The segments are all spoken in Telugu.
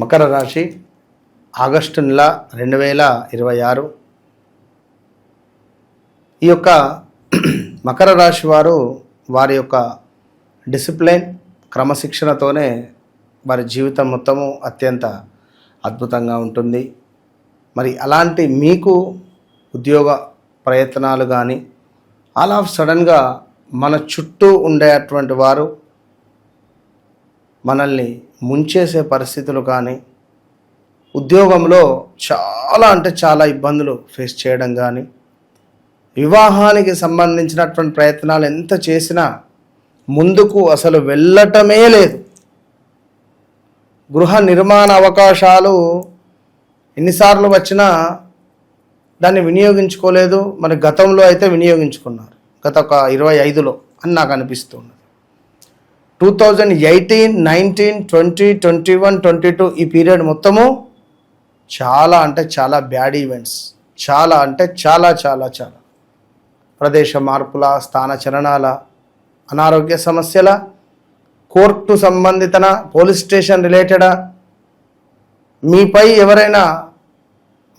మకర రాశి ఆగస్టు నెల 2026. ఈ యొక్క మకర రాశి వారు వారి యొక్క డిసిప్లిన్ క్రమశిక్షణతోనే వారి జీవితం మొత్తము అత్యంత అద్భుతంగా ఉంటుంది. మరి అలాంటి మీకు ఉద్యోగ ప్రయత్నాలు కానీ ఆల్ ఆఫ్ సడన్గా మన చుట్టూ ఉండేటువంటి వారు మనల్ని ముంచేసే పరిస్థితులు కానీ, ఉద్యోగంలో చాలా ఇబ్బందులు ఫేస్ చేయడం కానీ, వివాహానికి సంబంధించినటువంటి ప్రయత్నాలు ఎంత చేసినా ముందుకు అసలు వెళ్ళటమే లేదు. గృహ నిర్మాణ అవకాశాలు ఎన్నిసార్లు వచ్చినా దాన్ని వినియోగించుకోలేదు. మరి గతంలో అయితే వినియోగించుకున్నారు, గత ఒక 25లో అని నాకు అనిపిస్తుంది. 2018, 19, 20, 21, 22 ఈ పీరియడ్ మొత్తము చాలా బ్యాడ్ ఈవెంట్స్, చాలా ప్రదేశ మార్పుల, స్థాన చలనాల, అనారోగ్య సమస్యల, కోర్టు సంబంధితన, పోలీస్ స్టేషన్ రిలేటెడా, మీపై ఎవరైనా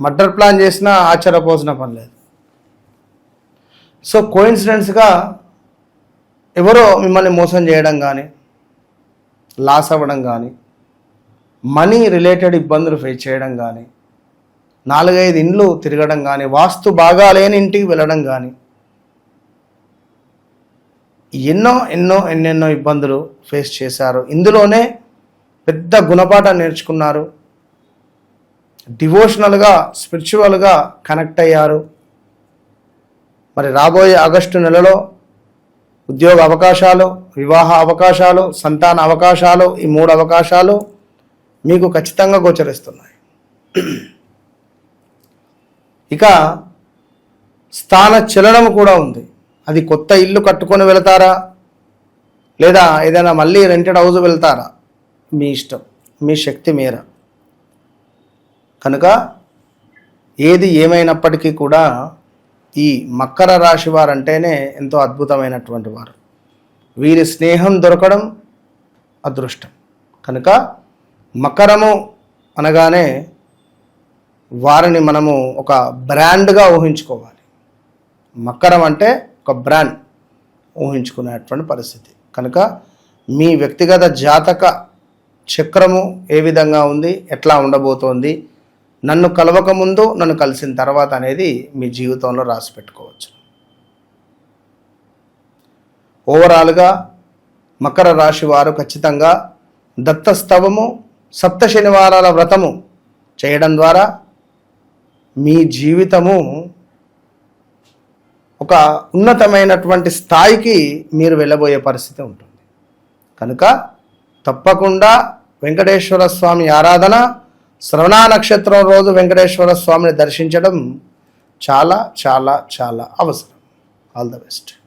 మర్డర్ ప్లాన్ చేసినా ఆశ్చర్యపోసిన పని లేదు. సో కోయిన్సిడెన్స్గా ఎవరో మిమ్మల్ని మోసం చేయడం కానీ, లాస్ అవ్వడం కానీ, మనీ రిలేటెడ్ ఇబ్బందులు ఫేస్ చేయడం కానీ, 4-5 ఇండ్లు తిరగడం కానీ, వాస్తు బాగాలేని ఇంటికి వెళ్ళడం కానీ, ఎన్నెన్నో ఇబ్బందులు ఫేస్ చేశారు. ఇందులోనే పెద్ద గుణపాఠం నేర్చుకున్నారు. డివోషనల్గా, స్పిరిచువల్గా కనెక్ట్ అయ్యారు. మరి రాబోయే ఆగస్టు నెలలో ఉద్యోగ అవకాశాలు, వివాహ అవకాశాలు, సంతాన అవకాశాలు, ఈ 3 అవకాశాలు మీకు ఖచ్చితంగా గోచరిస్తున్నాయి. ఇక స్థాన చలనం కూడా ఉంది. అది కొత్త ఇల్లు కట్టుకొని వెళతారా, లేదా ఏదైనా మళ్ళీ రెంటెడ్ హౌస్ వెళ్తారా, మీ ఇష్టం, మీ శక్తి మేర. కనుక ఏది ఏమైనప్పటికీ కూడా ఈ మకర రాశి వారు అంటేనే ఎంతో అద్భుతమైనటువంటి వారు. వీరి స్నేహం దొరకడం అదృష్టం. కనుక మకరము అనగానే వారిని మనము ఒక బ్రాండ్గా ఊహించుకోవాలి. మకరం అంటే ఒక బ్రాండ్ ఊహించుకునేటువంటి పరిస్థితి. కనుక మీ వ్యక్తిగత జాతక చక్రము ఏ విధంగా ఉంది, ఎట్లా ఉండబోతోంది, నన్ను కలవక ముందు, నన్ను కలిసిన తర్వాత అనేది మీ జీవితంలో రాసి పెట్టుకోవచ్చు. ఓవరాల్గా మకర రాశి వారు ఖచ్చితంగా దత్తస్తవము, 7 శనివారాల వ్రతము చేయడం ద్వారా మీ జీవితము ఒక ఉన్నతమైనటువంటి స్థాయికి మీరు వెళ్ళబోయే పరిస్థితి ఉంటుంది. కనుక తప్పకుండా వెంకటేశ్వర స్వామి ఆరాధన, శ్రవణ నక్షత్రం రోజు వెంకటేశ్వర స్వామిని దర్శించడం చాలా అవసరం. All the best.